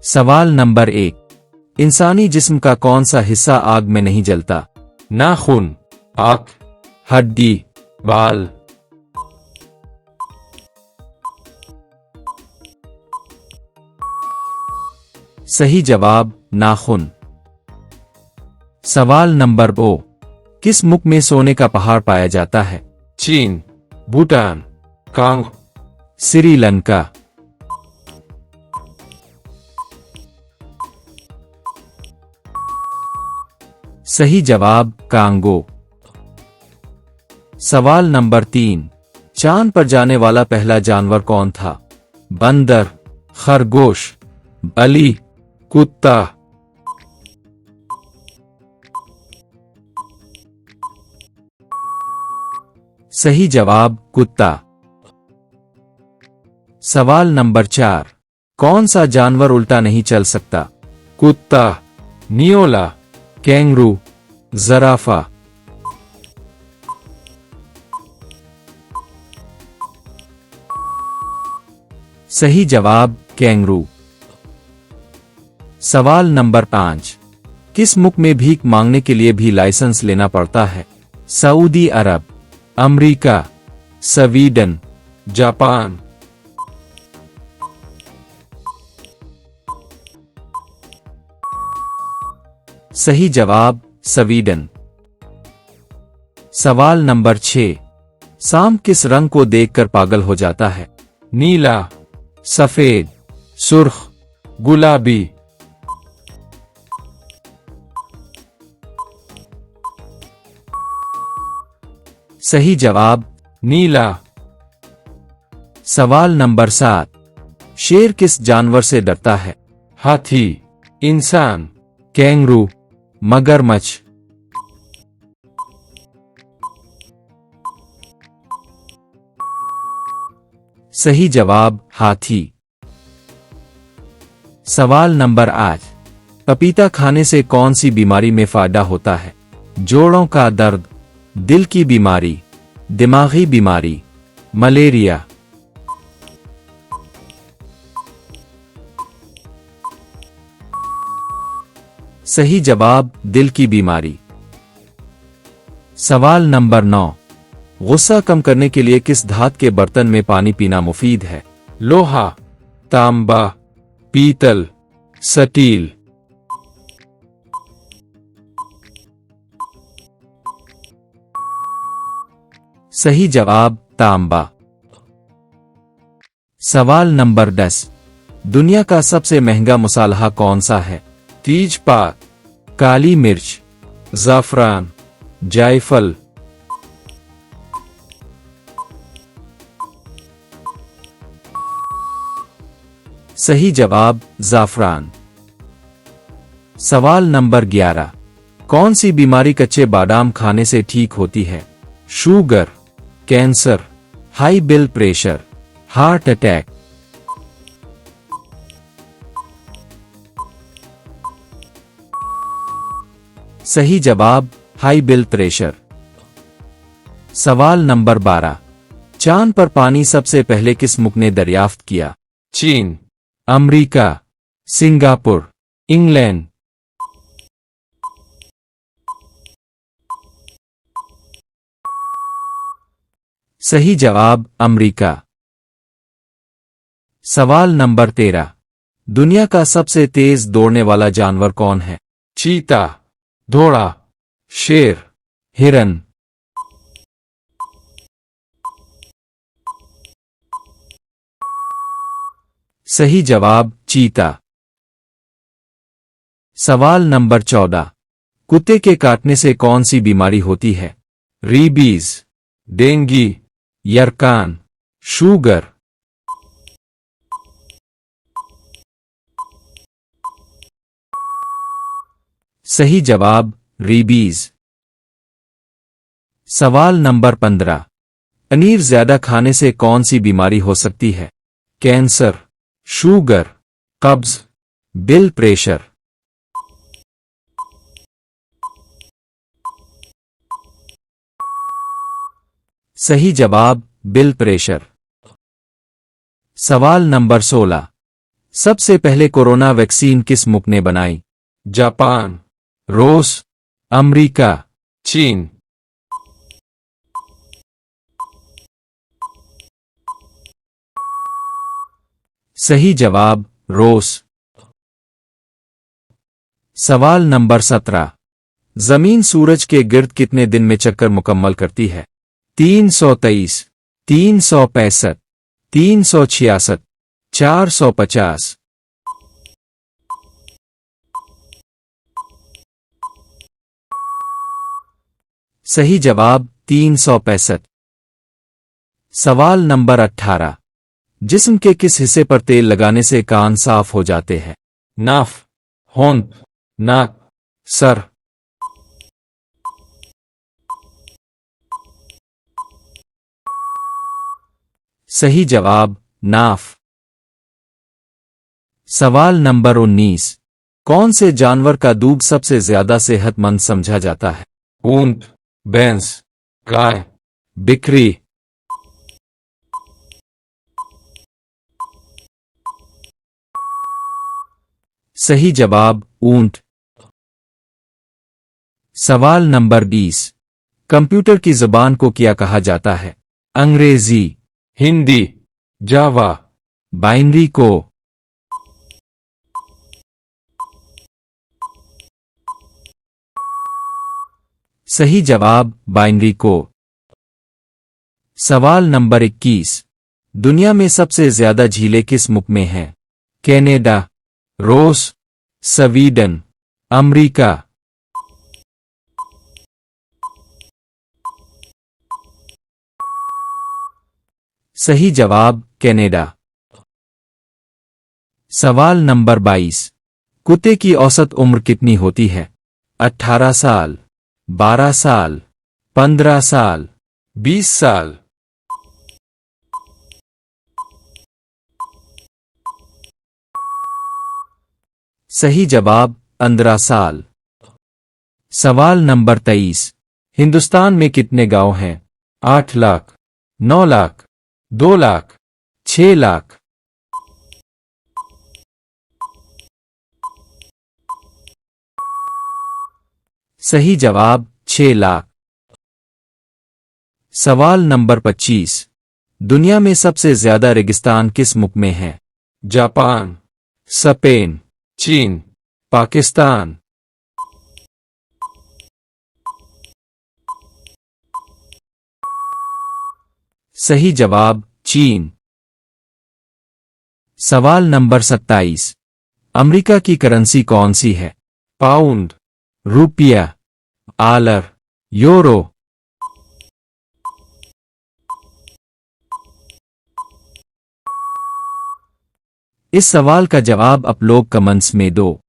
सवाल नंबर 1। इंसानी जिस्म का कौन सा हिस्सा आग में नहीं जलता? नाखून, आंख, हड्डी, बाल। सही जवाब नाखून। सवाल नंबर 2। किस मुल्क में सोने का पहाड़ पाया जाता है? चीन, भूटान, कांगो। श्रीलंका। सही जवाब कांगो। सवाल नंबर 3। चांद पर जाने वाला पहला जानवर कौन था? बंदर, खरगोश, बली, कुत्ता। सही जवाब कुत्ता। सवाल नंबर 4। कौन सा जानवर उल्टा नहीं चल सकता? कुत्ता, नियोला, कैंगरू, ज़राफ़ा। सही जवाब कैंगरू। सवाल नंबर 5। किस मुल्क में भीख मांगने के लिए भी लाइसेंस लेना पड़ता है? सऊदी अरब, अमेरिका, स्वीडन, जापान। सही जवाब स्वीडन। सवाल नंबर 6। सांप किस रंग को देखकर पागल हो जाता है? नीला, सफेद, सुर्ख, गुलाबी। सही जवाब नीला। सवाल नंबर 7। शेर किस जानवर से डरता है? हाथी, इंसान, कैंगरू, मगरमच्छ। सही जवाब हाथी। सवाल नंबर 8। पपीता खाने से कौन सी बीमारी में फायदा होता है? जोड़ों का दर्द, दिल की बीमारी, दिमागी बीमारी, मलेरिया। सही जवाब दिल की बीमारी। सवाल नंबर 9। गुस्सा कम करने के लिए किस धातु के बर्तन में पानी पीना मुफीद है? लोहा, तांबा, पीतल, स्टील। सही जवाब तांबा। सवाल नंबर 10। दुनिया का सबसे महंगा मसाला कौन सा है? तेजपात, काली मिर्च, ज़ाफ़रान, जायफल। सही जवाब ज़ाफ़रान। सवाल नंबर 11। कौन सी बीमारी कच्चे बादाम खाने से ठीक होती है? Sugar, cancer, high blood pressure, heart attack. सही जवाब हाई ब्लड प्रेशर। सवाल नंबर 12। चांद पर पानी सबसे पहले किस मुल्क ने दरियाफ्त किया? चीन, अमेरिका, सिंगापुर, इंग्लैंड। सही जवाब अमेरिका। सवाल नंबर 13। दुनिया का सबसे तेज दौड़ने वाला जानवर कौन है? चीता, घोड़ा, शेर, हिरन। सही जवाब चीता। सवाल नंबर 14। कुत्ते के काटने से कौन सी बीमारी होती है? रेबीज, डेंगू, यरकान, शुगर। सही जवाब रेबीज। सवाल नंबर 15। पनीर ज्यादा खाने से कौन सी बीमारी हो सकती है? कैंसर, शुगर, कब्ज, ब्लड प्रेशर। सही जवाब ब्लड प्रेशर। सवाल नंबर 16। सबसे पहले कोरोना वैक्सीन किस मुल्क ने बनाई? जापान, रूस, अमेरिका। चीन। सही जवाब रूस। सवाल नंबर 17। जमीन सूरज के गिर्द कितने दिन में चक्कर मुकम्मल करती है? 323, 365, 366, 450। सही जवाब 365। सवाल नंबर 18। जिस्म के किस हिस्से पर तेल लगाने से कान साफ हो जाते हैं? नाफ, होंठ, नाक, सर। सही जवाब नाफ। सवाल नंबर 19। कौन से जानवर का दूध सबसे ज्यादा सेहतमंद समझा जाता है? ऊंट, भैंस, गाय। बिक्री। सही जवाब ऊंट। सवाल नंबर 20। कंप्यूटर की जुबान को क्या कहा जाता है? अंग्रेजी, हिंदी, जावा। बाइनरी को। सही जवाब बाइनरी को। सवाल नंबर 21। दुनिया में सबसे ज्यादा झीलें किस मुल्क में हैं? कनाडा, रूस, स्वीडन, अमेरिका। सही जवाब कनाडा। सवाल नंबर 22। कुत्ते की औसत उम्र कितनी होती है? 18 साल, 12 साल, 15 साल, 20 साल। सही जवाब 15 साल। सवाल नंबर 23। हिंदुस्तान में कितने गांव हैं? 8 लाख, 9 लाख, 2 लाख, 6 लाख। सही जवाब 6 लाख। सवाल नंबर 25। दुनिया में सबसे ज्यादा रेगिस्तान किस मुल्क में है? जापान, स्पेन, चीन, पाकिस्तान। सही जवाब चीन। सवाल नंबर 27। अमेरिका की करेंसी कौन सी है? पाउंड, रुपया, डॉलर, यूरो। इस सवाल का जवाब आप लोग कमेंट्स में दो।